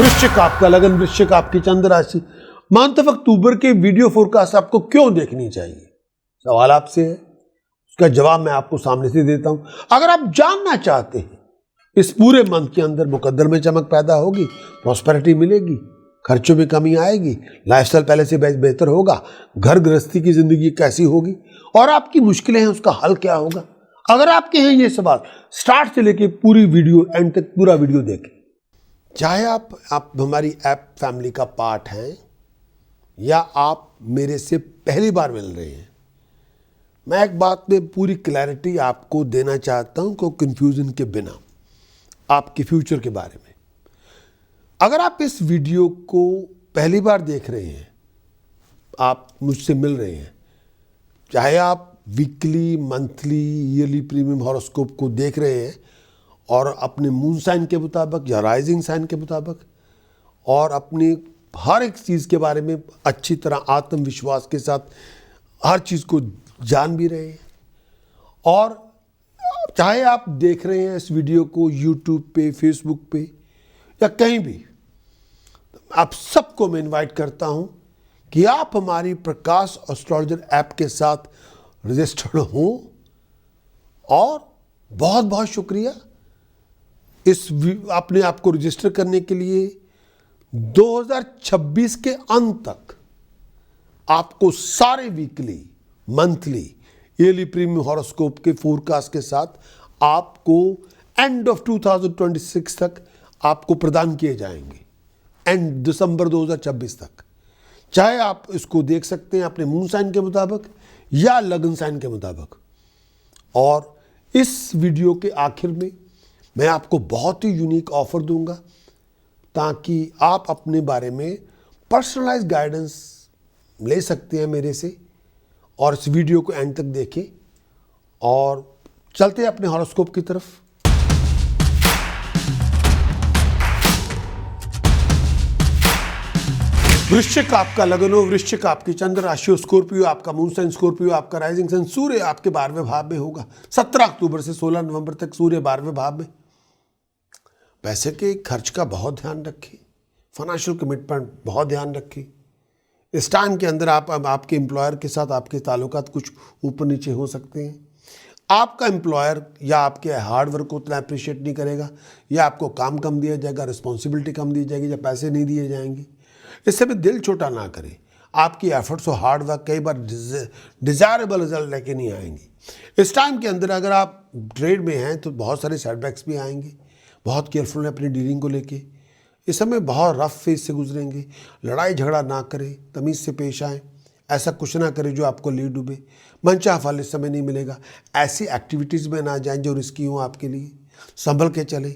वृश्चिक आपका लगन, वृश्चिक आपकी चंद्र राशि। मंथ ऑफ अक्टूबर के वीडियो फोरकास्ट आपको क्यों देखनी चाहिए, सवाल आपसे है, उसका जवाब मैं आपको सामने से देता हूं। अगर आप जानना चाहते हैं इस पूरे मंथ के अंदर मुकद्दर में चमक पैदा होगी, प्रॉस्पेरिटी मिलेगी, खर्चों में कमी आएगी, लाइफस्टाइल पहले से बेहतर होगा, घर गृहस्थी की जिंदगी कैसी होगी और आपकी मुश्किलें हैं उसका हल क्या होगा, अगर आपके हैं ये सवाल, स्टार्ट से लेके पूरी वीडियो एंड तक पूरा वीडियो देखें। चाहे आप हमारी ऐप फैमिली का पार्ट हैं या आप मेरे से पहली बार मिल रहे हैं, मैं एक बात में पूरी क्लैरिटी आपको देना चाहता हूं, को कंफ्यूजन के बिना, आपके फ्यूचर के बारे में। अगर आप इस वीडियो को पहली बार देख रहे हैं, आप मुझसे मिल रहे हैं, चाहे आप weekly, monthly, yearly premium horoscope को देख रहे हैं और अपने मून साइन के मुताबिक या राइजिंग साइन के मुताबिक और अपनी हर एक चीज़ के बारे में अच्छी तरह आत्मविश्वास के साथ हर चीज़ को जान भी रहे हैं, और चाहे आप देख रहे हैं इस वीडियो को यूट्यूब पे, फेसबुक पे या कहीं भी, आप सबको मैं इनवाइट करता हूं कि आप हमारी प्रकाश एस्ट्रोलॉजर ऐप के साथ रजिस्टर्ड हों। और बहुत बहुत शुक्रिया इस अपने आप को रजिस्टर करने के लिए। 2026 के अंत तक आपको सारे weekly, monthly, yearly premium horoscope के फोरकास्ट के साथ आपको एंड ऑफ 2026 तक आपको प्रदान किए जाएंगे, एंड दिसंबर 2026 तक। चाहे आप इसको देख सकते हैं अपने मून साइन के मुताबिक या लगन साइन के मुताबिक। और इस वीडियो के आखिर में मैं आपको बहुत ही यूनिक ऑफर दूंगा ताकि आप अपने बारे में पर्सनलाइज गाइडेंस ले सकते हैं मेरे से। और इस वीडियो को एंड तक देखें और चलते हैं अपने हॉरोस्कोप की तरफ। वृश्चिक आपका लगन हो, वृश्चिक आपकी चंद्र राशि हो, स्कॉर्पियो आपका मून साइन, स्कॉर्पियो आपका राइजिंग साइन, सूर्य आपके 12वें भाव में होगा 17 अक्टूबर से 16 नवंबर तक सूर्य 12वें भाव में। पैसे के खर्च का बहुत ध्यान रखें, फाइनेंशियल कमिटमेंट बहुत ध्यान रखें। इस टाइम के अंदर आपके एम्प्लॉयर के साथ आपके ताल्लुकात कुछ ऊपर नीचे हो सकते हैं। आपका एम्प्लॉयर या आपके हार्ड वर्क को उतना अप्रिशिएट नहीं करेगा, या आपको काम कम दिया जाएगा, रिस्पॉन्सिबिलिटी कम दी जाएगी, या पैसे नहीं दिए जाएंगे। इससे भी दिल छोटा ना करें, आपकी एफर्ट्स और हार्ड वर्क कई बार डिजायरेबल रिजल्ट लेके नहीं आएंगी। इस टाइम के अंदर अगर आप ट्रेड में हैं तो बहुत सारे सेटबैक्स भी आएंगे, बहुत केयरफुल है अपनी डीलिंग को लेके। इस समय बहुत रफ फेज से गुजरेंगे। लड़ाई झगड़ा ना करें, तमीज़ से पेश आएँ, ऐसा कुछ ना करें जो आपको लीड डूबे। मनचाहा फल इस समय नहीं मिलेगा। ऐसी एक्टिविटीज़ में ना जाएं जो रिस्की हों आपके लिए। संभल के चलें,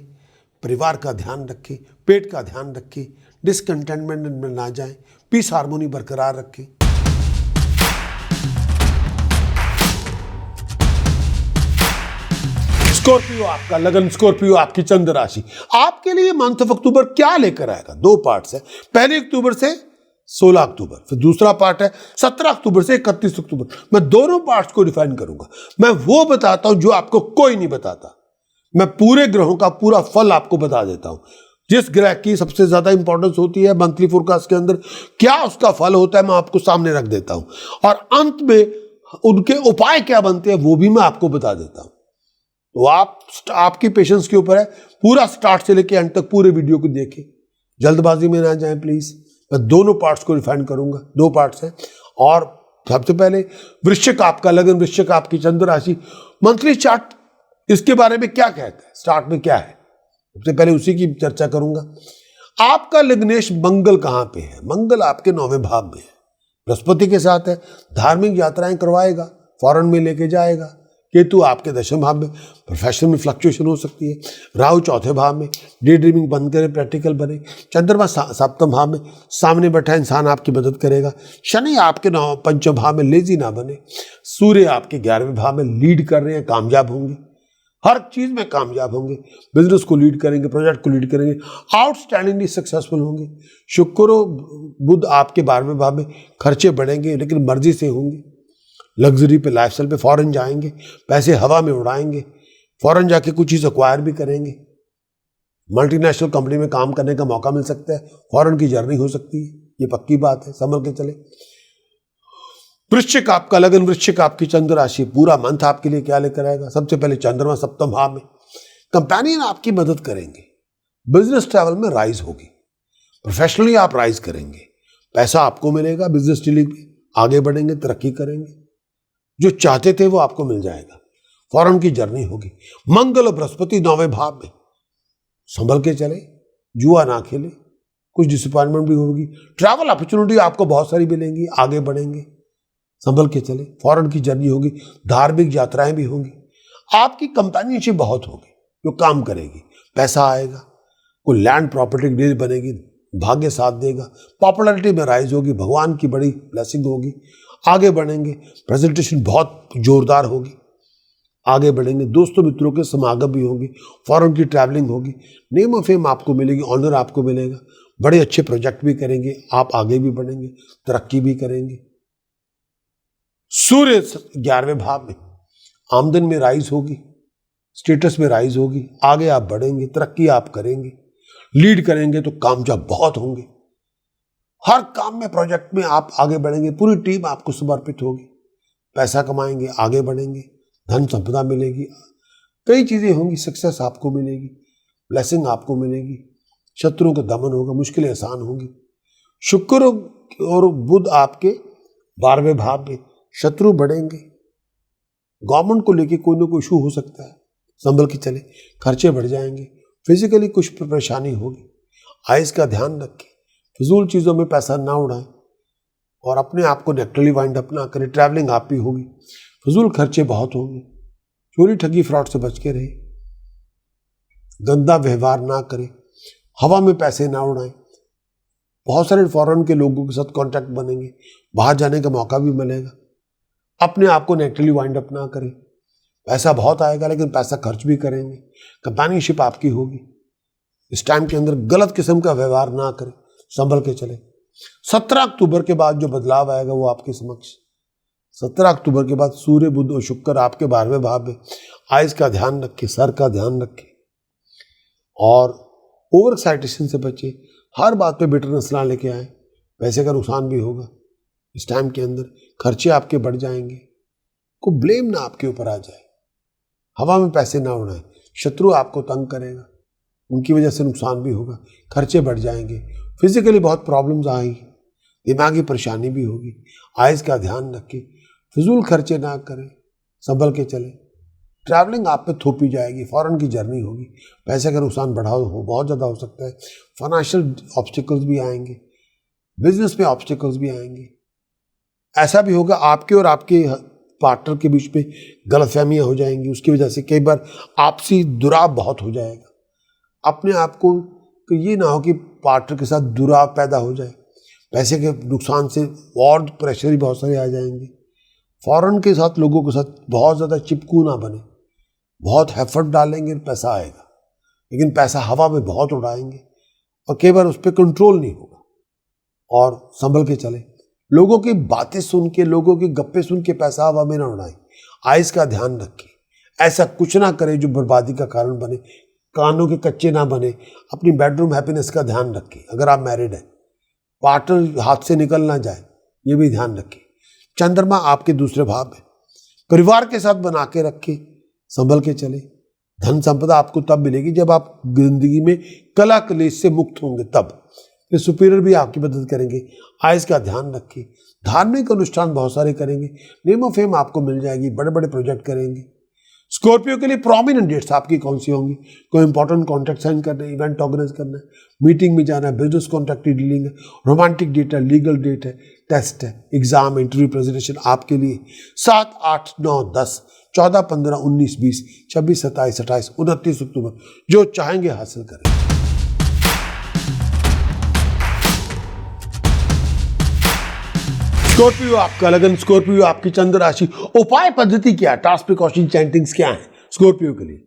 परिवार का ध्यान रखें, पेट का ध्यान रखें, डिसकंटेनमेंट में ना जाएं, पीस हार्मोनी बरकरार रखें। स्कॉर्पियो आपका लगन, स्कॉर्पियो आपकी चंद्र राशि। आपके लिए मंथ ऑफ अक्टूबर क्या लेकर आएगा, दो पार्ट्स है। पहले अक्टूबर से 16 अक्टूबर, फिर दूसरा पार्ट है 17 अक्टूबर से 31 अक्टूबर। मैं दोनों पार्ट्स को डिफाइन करूंगा। मैं वो बताता हूं जो आपको कोई नहीं बताता। मैं पूरे ग्रहों का पूरा फल आपको बता देता हूं। जिस ग्रह की सबसे ज्यादा इंपॉर्टेंस होती है मंथली फोरकास्ट के अंदर, क्या उसका फल होता है, मैं आपको सामने रख देता हूं। और अंत में उनके उपाय क्या बनते हैं वो भी मैं आपको बता देता हूं। तो आपकी पेशेंस के ऊपर है। पूरा स्टार्ट से लेके एंड तक पूरे वीडियो को देखें, जल्दबाजी में ना जाएं प्लीज। मैं दोनों पार्ट्स को रिफाइन करूंगा, दो पार्ट्स हैं। और सबसे पहले वृश्चिक आपका लगन, वृश्चिक आपकी चंद्र राशि, मंथली चार्ट इसके बारे में क्या कहता है, स्टार्ट में क्या है, सबसे पहले उसी की चर्चा करूंगा। आपका लग्नेश मंगल कहां पे है? मंगल आपके 9वें भाव में है, बृहस्पति के साथ है। धार्मिक यात्राएं करवाएगा, फॉरेन में लेके जाएगा। केतु आपके 10वें भाव में, प्रोफेशन में फ्लक्चुएशन हो सकती है। राहु 4थे भाव में, डे ड्रीमिंग बंद करें, प्रैक्टिकल बने। चंद्रमा 7वें भाव में, सामने बैठा इंसान आपकी मदद करेगा। शनि आपके 5वें भाव में, लेजी ना बने। सूर्य आपके 11वें भाव में, लीड कर रहे हैं, कामयाब होंगे, हर चीज में कामयाब होंगे। बिजनेस को लीड करेंगे, प्रोजेक्ट को लीड करेंगे, आउटस्टैंडिंगली सक्सेसफुल होंगे। शुक्र बुध आपके 12वें भाव में, खर्चे बढ़ेंगे लेकिन मर्जी से होंगे। लग्जरी पे, लाइफस्टाइल पे, फॉरेन जाएंगे, पैसे हवा में उड़ाएंगे, फॉरेन जाके कुछ चीज एक्वायर भी करेंगे। मल्टीनेशनल कंपनी में काम करने का मौका मिल सकता है, फॉरेन की जर्नी हो सकती है, ये पक्की बात है, संभल के चले। वृश्चिक आपका लगन, वृश्चिक आपकी चंद्र राशि, पूरा मंथ आपके लिए क्या लेकर आएगा। सबसे पहले चंद्रमा सप्तम भाव में, कंपेनियन आपकी मदद करेंगे, बिजनेस ट्रैवल में राइज होगी, प्रोफेशनली आप राइज करेंगे, पैसा आपको मिलेगा, बिजनेस डीलिंग में आगे बढ़ेंगे, तरक्की करेंगे, जो चाहते थे वो आपको मिल जाएगा, फॉरेन की जर्नी होगी। मंगल और बृहस्पति 9वें भाव में, संभल के चले, जुआ ना खेले, कुछ डिसअपॉइंटमेंट भी होगी, ट्रैवल अपॉर्चुनिटी आपको बहुत सारी मिलेंगी, आगे बढ़ेंगे, संभल के चले, फॉरेन की जर्नी होगी, धार्मिक यात्राएं भी होंगी, आपकी कंपेनियनशिप बहुत होगी जो काम करेगी, पैसा आएगा, कोई लैंड प्रॉपर्टी डील बनेगी, भाग्य साथ देगा, पॉपुलैरिटी में राइज होगी, भगवान की बड़ी ब्लेसिंग होगी, आगे बढ़ेंगे, प्रेजेंटेशन बहुत जोरदार होगी, आगे बढ़ेंगे, दोस्तों मित्रों के समागम भी होंगे, फॉरेन की ट्रैवलिंग होगी, नेम ऑफ फेम आपको मिलेगी, ऑनर आपको मिलेगा, बड़े अच्छे प्रोजेक्ट भी करेंगे, आप आगे भी बढ़ेंगे, तरक्की भी करेंगे। सूर्य 11वें भाव में, आमदन में राइज होगी, स्टेटस में राइज होगी, आगे आप बढ़ेंगे, तरक्की आप करेंगे, लीड करेंगे तो कामयाब बहुत होंगे, हर काम में प्रोजेक्ट में आप आगे बढ़ेंगे, पूरी टीम आपको समर्पित होगी, पैसा कमाएंगे, आगे बढ़ेंगे, धन संपदा मिलेगी, कई चीजें होंगी, सक्सेस आपको मिलेगी, ब्लेसिंग आपको मिलेगी, शत्रुओं का दमन होगा, मुश्किलें आसान होंगी। शुक्र और बुध आपके 12वें भाव में, शत्रु बढ़ेंगे, गवर्नमेंट को लेके कोई ना कोई इशू हो सकता है, संभल के चले, खर्चे बढ़ जाएंगे, फिजिकली कुछ परेशानी होगी, आइज का ध्यान रखें, फिजूल चीज़ों में पैसा ना उड़ाएं और अपने आप को नेचुरली वाइंड अप ना करें, ट्रैवलिंग आप भी होगी, फिजूल खर्चे बहुत होंगे, चोरी ठगी फ्रॉड से बच के रहे, गंदा व्यवहार ना करें, हवा में पैसे ना उड़ाएं, बहुत सारे फॉरेन के लोगों के साथ कांटेक्ट बनेंगे, बाहर जाने का मौका भी मिलेगा, अपने आप को नेचुरली वाइंड अप ना करें, पैसा बहुत आएगा लेकिन पैसा खर्च भी करेंगे, कंपेनियनशिप आपकी होगी, इस टाइम के अंदर गलत किस्म का व्यवहार ना करें, संभल के चले। 17 अक्टूबर के बाद जो बदलाव आएगा वो आपके समक्ष, 17 अक्टूबर के बाद सूर्य बुध और शुक्र आपके 12वें भाव में, आइज का ध्यान रखें, सर का ध्यान रखें और ओवर एक्साइटेशन से बचे, हर बात पे बिटरनेस ना लेके आए, पैसे का नुकसान भी होगा, इस टाइम के अंदर खर्चे आपके बढ़ जाएंगे, को ब्लेम ना आपके ऊपर आ जाए, हवा में पैसे ना उड़ाएं, शत्रु आपको तंग करेगा, उनकी वजह से नुकसान भी होगा, खर्चे बढ़ जाएंगे, फिजिकली बहुत प्रॉब्लम्स आएंगी, दिमागी परेशानी भी होगी, आइज का ध्यान रखें, फिजूल खर्चे ना करें, संभल के चले, ट्रैवलिंग आप पे थोपी जाएगी, फॉरेन की जर्नी होगी, पैसे का नुकसान बढ़ाओ हो बहुत ज़्यादा हो सकता है, फाइनेंशियल ऑब्स्टिकल्स भी आएंगे, बिजनेस में ऑब्स्टिकल्स भी आएंगे, ऐसा भी होगा आपके और आपके पार्टनर के बीच में गलतफहमियां हो जाएंगी, उसकी वजह से कई बार आपसी दुराव बहुत हो जाएगा, अपने आप को तो ये ना हो कि पार्टनर के साथ दुराव पैदा हो जाए, पैसे के नुकसान से और प्रेशर ही बहुत सारे आ जाएंगे, फॉरेन के साथ लोगों के साथ बहुत ज़्यादा चिपकू ना बने, बहुत एफर्ट डालेंगे पैसा आएगा, लेकिन पैसा हवा में बहुत उड़ाएंगे और कई बार उस पर कंट्रोल नहीं होगा, और संभल के चले, लोगों की बातें सुन के, लोगों की गप्पे सुन के पैसा हवा में ना उड़ाएं, आइज का ध्यान रखें, ऐसा कुछ ना करें जो बर्बादी का कारण बने, कानों के कच्चे ना बने, अपनी बेडरूम हैप्पीनेस का ध्यान रखें, अगर आप मैरिड हैं, पार्टनर हाथ से निकल ना जाए, ये भी ध्यान रखें। चंद्रमा आपके दूसरे भाव में, परिवार के साथ बना के रखें, संभल के चले, धन संपदा आपको तब मिलेगी जब आप जिंदगी में कला कलेश से मुक्त होंगे, तब फिर सुपीरियर भी आपकी मदद करेंगे, आइज का ध्यान रखें, धार्मिक अनुष्ठान बहुत सारे करेंगे, नेम ऑफ फेम आपको मिल जाएगी, बड़े बड़े प्रोजेक्ट करेंगे। स्कॉर्पियो के लिए प्रोमिनेंट डेट्स आपकी कौन सी होंगी, कोई इंपॉर्टेंट कॉन्ट्रैक्ट साइन करना है, इवेंट ऑर्गेनाइज करना है, मीटिंग में जाना है, बिजनेस कॉन्ट्रैक्ट की डीलिंग है, रोमांटिक डेट है, लीगल डेट है, टेस्ट है, एग्जाम, इंटरव्यू, प्रेजेंटेशन आपके लिए 7, 8, 9, 10, 14, 15, 19, 20, 26, 27, 28, 29 अक्टूबर, जो चाहेंगे हासिल करें। स्कॉर्पियो आपका लगन, स्कॉर्पियो आपकी चंद्र राशि, उपाय पद्धति क्या, टास्क प्रिकॉशन चैंटिंग्स क्या है स्कॉर्पियो के लिए।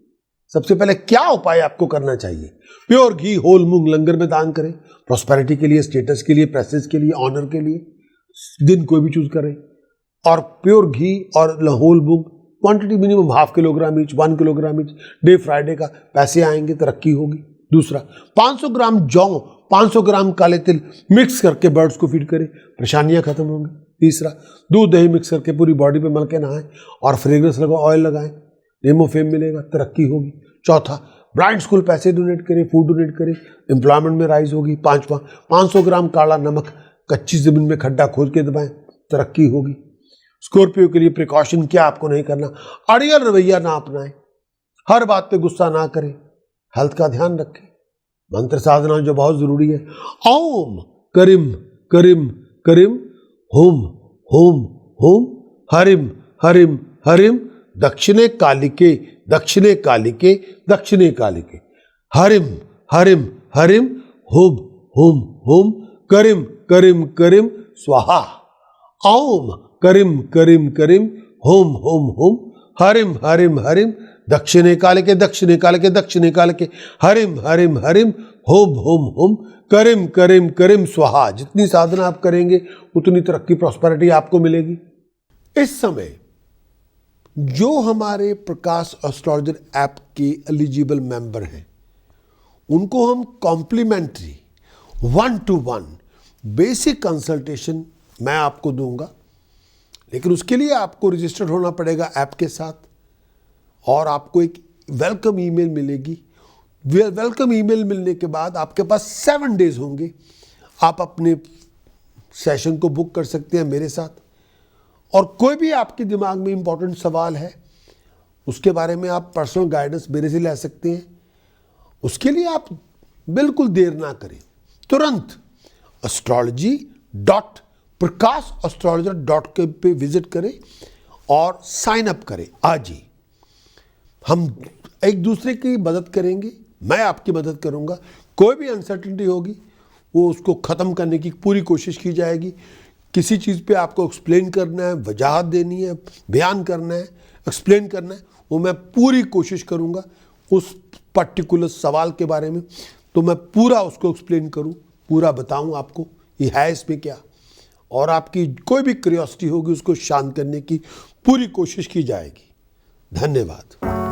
सबसे पहले क्या उपाय आपको करना चाहिए, प्योर घी होल मूंग लंगर में दान करें, प्रॉस्पेरिटी के लिए, स्टेटस के लिए, प्रेस्टीज के लिए, ऑनर के लिए, दिन कोई भी चूज करें, और प्योर घी और whole moong quantity minimum ½ kilogram each, 1 kilogram each, day Friday का, पैसे आएंगे, तरक्की होगी, दूसरा, 500 ग्राम जौ 500 ग्राम काले तिल मिक्स करके बर्ड्स को फीड करें, परेशानियां खत्म होंगी। तीसरा, दूध दही मिक्स करके पूरी बॉडी पे मल के नहाएं और फ्रेग्रेंस लगाओ, ऑयल लगाएं, नेम ऑफ फेम मिलेगा, तरक्की होगी। चौथा, ब्लाइंड स्कूल पैसे डोनेट करें, फूड डोनेट करें, एम्प्लॉयमेंट में राइज होगी। पांचवा, 500 ग्राम काला नमक कच्ची जमीन में खड्डा खोद के दबाएं, तरक्की होगी। स्कॉर्पियो के लिए प्रिकॉशन क्या आपको नहीं करना, अड़ियल रवैया ना अपनाएं, हर बात पे गुस्सा ना करें, हेल्थ का ध्यान रखें, मंत्र साधना जो बहुत जरूरी है, ओम करीम करीम करीम होम होम होम हरिम हरिम हरिम दक्षिणे कालिके दक्षिणे कालिके दक्षिणे कालिके हरिम हरिम हरिम होम होम होम करीम करीम करीम स्वाहा। ओम करीम करीम करीम होम होम होम हरिम हरिम हरिम दक्षिणे कालिके दक्षिणे कालिके दक्षिणे कालिके हरिम हरिम हरिम होम होम होम करीम करीम करीम स्वाहा। जितनी साधना आप करेंगे उतनी तरक्की प्रॉस्पेरिटी आपको मिलेगी। इस समय जो हमारे प्रकाश एस्ट्रोलॉजर ऐप के एलिजिबल मेंबर हैं उनको हम कॉम्प्लीमेंट्री 1-to-1 बेसिक कंसल्टेशन मैं आपको दूंगा, लेकिन उसके लिए आपको रजिस्टर्ड होना पड़ेगा ऐप के साथ और आपको एक वेलकम ईमेल मिलेगी। वेलकम ईमेल मिलने के बाद आपके पास 7 डेज होंगे, आप अपने सेशन को बुक कर सकते हैं मेरे साथ। और कोई भी आपके दिमाग में इंपॉर्टेंट सवाल है उसके बारे में आप पर्सनल गाइडेंस मेरे से ले सकते हैं। उसके लिए आप बिल्कुल देर ना करें, तुरंत astrology.prakashastrologer.com पे विजिट करें और साइन अप करें आज ही। हम एक दूसरे की मदद करेंगे, मैं आपकी मदद करूंगा। कोई भी अनसर्टेनिटी होगी वो उसको ख़त्म करने की पूरी कोशिश की जाएगी। किसी चीज़ पे आपको एक्सप्लेन करना है, वजाहत देनी है, बयान करना है, एक्सप्लेन करना है, वो मैं पूरी कोशिश करूंगा उस पर्टिकुलर सवाल के बारे में। तो मैं पूरा उसको एक्सप्लेन करूं, पूरा बताऊं आपको ये है इसमें क्या, और आपकी कोई भी क्यूरियोसिटी होगी उसको शांत करने की पूरी कोशिश की जाएगी। धन्यवाद।